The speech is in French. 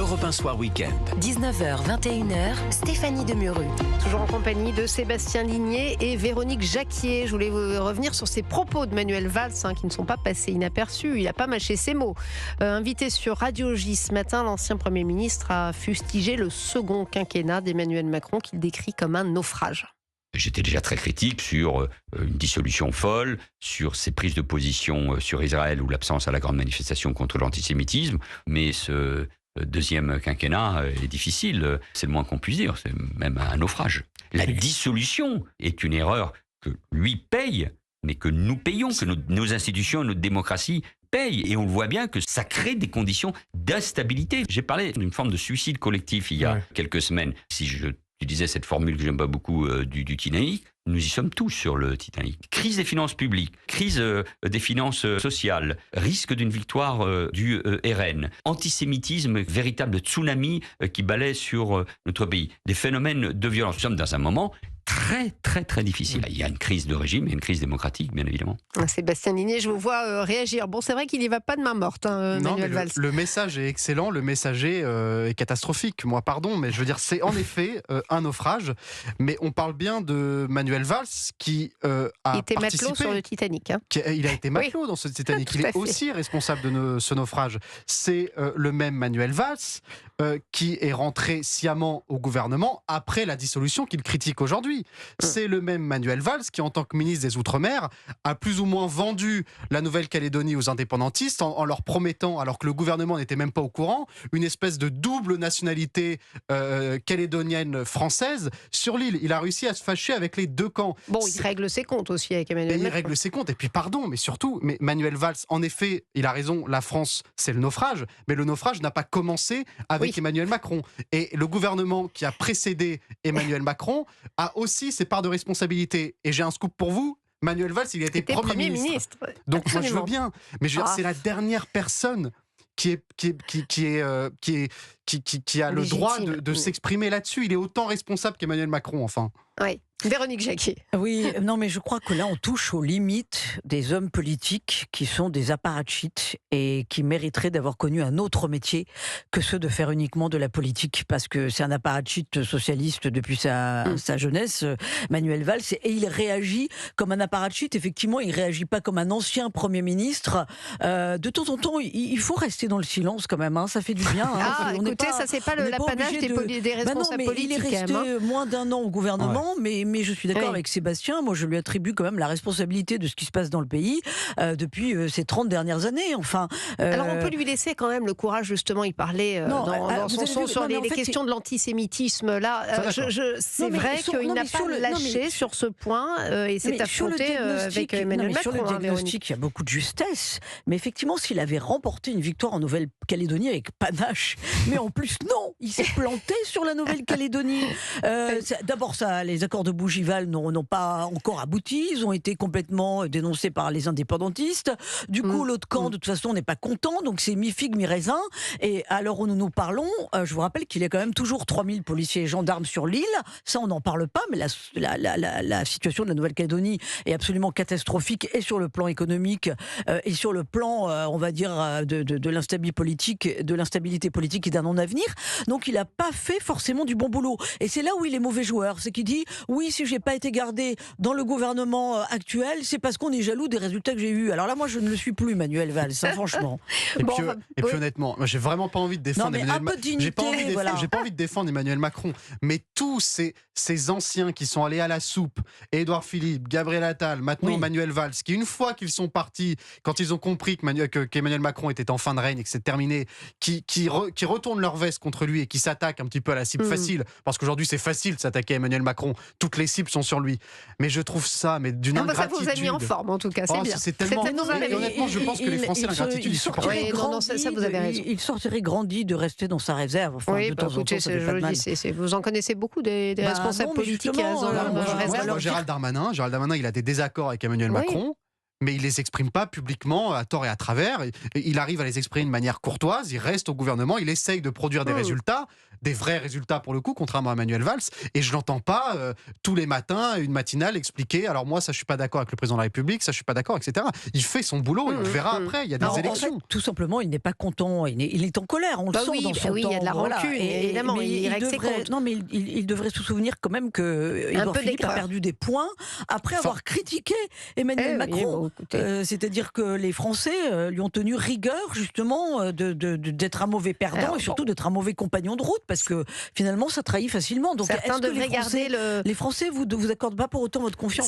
Europe 1 Soir Week-end. 19h, 21h, Stéphanie Demureux. Toujours en compagnie de Sébastien Ligné et Véronique Jacquier. Je voulais revenir sur ces propos de Manuel Valls qui ne sont pas passés inaperçus. Il n'a pas mâché ses mots. Invité sur Radio J ce matin, l'ancien Premier ministre a fustigé le second quinquennat d'Emmanuel Macron qu'il décrit comme un naufrage. J'étais déjà très critique sur une dissolution folle, sur ses prises de position sur Israël ou l'absence à la grande manifestation contre l'antisémitisme. Mais ce deuxième quinquennat est difficile, c'est le moins qu'on puisse dire, c'est même un naufrage. La dissolution est une erreur que lui paye, mais que nous payons, que nos institutions et notre démocratie payent. Et on le voit bien que ça crée des conditions d'instabilité. J'ai parlé d'une forme de suicide collectif il y a quelques semaines. Si je disais cette formule que j'aime pas beaucoup du Titanic, nous y sommes tous sur le Titanic. Crise des finances publiques, crise des finances sociales, risque d'une victoire du RN, antisémitisme, véritable tsunami qui balaie sur notre pays, des phénomènes de violence. Nous sommes dans un moment très difficile. Il y a une crise de régime, il y a une crise démocratique, bien évidemment. Sébastien Ligné, je vous vois réagir. Bon, c'est vrai qu'il n'y va pas de main morte, Manuel Valls. Le message est excellent, le message est catastrophique. Moi, pardon, mais je veux dire, c'est en effet un naufrage. Mais on parle bien de Manuel Valls qui a était matelot sur le Titanic. Il a été matelot dans ce Titanic. Il est aussi responsable de ce naufrage. C'est le même Manuel Valls qui est rentré sciemment au gouvernement après la dissolution qu'il critique aujourd'hui. C'est le même Manuel Valls qui, en tant que ministre des Outre-mer, a plus ou moins vendu la Nouvelle-Calédonie aux indépendantistes en leur promettant, alors que le gouvernement n'était même pas au courant, une espèce de double nationalité calédonienne française sur l'île. Il a réussi à se fâcher avec les deux camps. Bon, il règle ses comptes aussi avec Emmanuel Macron. Il règle ses comptes. Et puis pardon, mais surtout, Manuel Valls, en effet, il a raison, la France, c'est le naufrage, mais le naufrage n'a pas commencé avec Emmanuel Macron. Et le gouvernement qui a précédé Emmanuel Macron a aussi ses parts de responsabilité. Et j'ai un scoop pour vous, Manuel Valls, il a été Premier ministre. Donc Absolument. moi je veux bien, mais je veux dire, c'est la dernière personne qui a le droit de s'exprimer là-dessus. Il est autant responsable qu'Emmanuel Macron, enfin. Oui. Véronique Jacquier. Oui, non, mais je crois que là, on touche aux limites des hommes politiques qui sont des apparatchiks et qui mériteraient d'avoir connu un autre métier que ceux de faire uniquement de la politique, parce que c'est un apparatchik socialiste depuis sa jeunesse, Manuel Valls, et il réagit comme un apparatchik. Effectivement, il réagit pas comme un ancien Premier ministre. De temps en temps, il faut rester dans le silence quand même, hein, ça fait du bien. Hein. Écoutez, ça c'est pas l'apanage des responsables politiques. Il est resté moins d'un an au gouvernement, mais je suis d'accord avec Sébastien. Moi, je lui attribue quand même la responsabilité de ce qui se passe dans le pays depuis ces 30 dernières années. Enfin, alors, on peut lui laisser quand même le courage, justement. Il parlait dans son son sur les questions de l'antisémitisme. Là, c'est vrai qu'il n'a pas lâché sur ce point et s'est affronté avec Emmanuel Macron. Sur le diagnostic, il y a beaucoup de justesse. Mais effectivement, s'il avait remporté une victoire en Nouvelle-Calédonie avec panache, mais en plus, non, il s'est planté sur la Nouvelle-Calédonie. D'abord, les accords de Bougival n'ont pas encore abouti, ils ont été complètement dénoncés par les indépendantistes. Du coup, l'autre camp, de toute façon, n'est pas content, donc c'est mi-figue, mi-raisin. Et à l'heure où nous parlons, je vous rappelle qu'il y a quand même toujours 3000 policiers et gendarmes sur l'île. Ça, on n'en parle pas, mais la situation de la Nouvelle-Calédonie est absolument catastrophique, et sur le plan économique, et sur le plan, on va dire, de l'instabilité politique et d'un non-avenir. Donc, il n'a pas fait forcément du bon boulot. Et c'est là où il est mauvais joueur. C'est qu'il dit, oui, si j'ai pas été gardé dans le gouvernement actuel, c'est parce qu'on est jaloux des résultats que j'ai eus. Alors là, moi, je ne le suis plus, Manuel Valls, franchement. Et puis honnêtement, moi, j'ai vraiment pas envie de défendre Emmanuel Macron. J'ai pas envie de défendre Emmanuel Macron. Mais tous ces anciens qui sont allés à la soupe, Édouard Philippe, Gabriel Attal, maintenant Manuel Valls, qui une fois qu'ils sont partis, quand ils ont compris qu'Emmanuel Macron était en fin de règne et que c'est terminé, qui retournent leur veste contre lui et qui s'attaquent un petit peu à la cible facile, parce qu'aujourd'hui c'est facile de s'attaquer à Emmanuel Macron. Toutes les cibles sont sur lui. Mais je trouve ça, d'une ingratitude. Ça vous a mis en forme, en tout cas, c'est bien. C'est tellement... Honnêtement, je pense que les Français, l'ingratitude, ils supportent. Ça, vous avez raison. Il sortirait grandi de rester dans sa réserve. Enfin, oui, de temps en temps, ça fait pas de mal. Vous en connaissez beaucoup des responsables politiques qui restent dans leur réserve. Gérald Darmanin, il a des désaccords avec Emmanuel Macron. mais il les exprime pas publiquement à tort et à travers. Il arrive à les exprimer de manière courtoise, il reste au gouvernement, il essaye de produire des résultats, des vrais résultats pour le coup, contrairement à Manuel Valls, et je l'entends pas tous les matins, une matinale, expliquer alors moi ça je suis pas d'accord avec le président de la République, ça je suis pas d'accord, etc. Il fait son boulot et on verra après, il y a des élections. En fait, tout simplement, il n'est pas content, il est en colère, on le sent dans son oui, il y a de la rancune, évidemment, mais il règle ses comptes. Non, mais il devrait se souvenir quand même que Édouard Philippe a perdu des points après avoir critiqué Emmanuel Macron. C'est-à-dire que les Français lui ont tenu rigueur justement d'être un mauvais perdant et surtout d'être un mauvais compagnon de route, parce que finalement ça trahit facilement. Donc certains devraient garder les Français vous accordent pas pour autant votre confiance?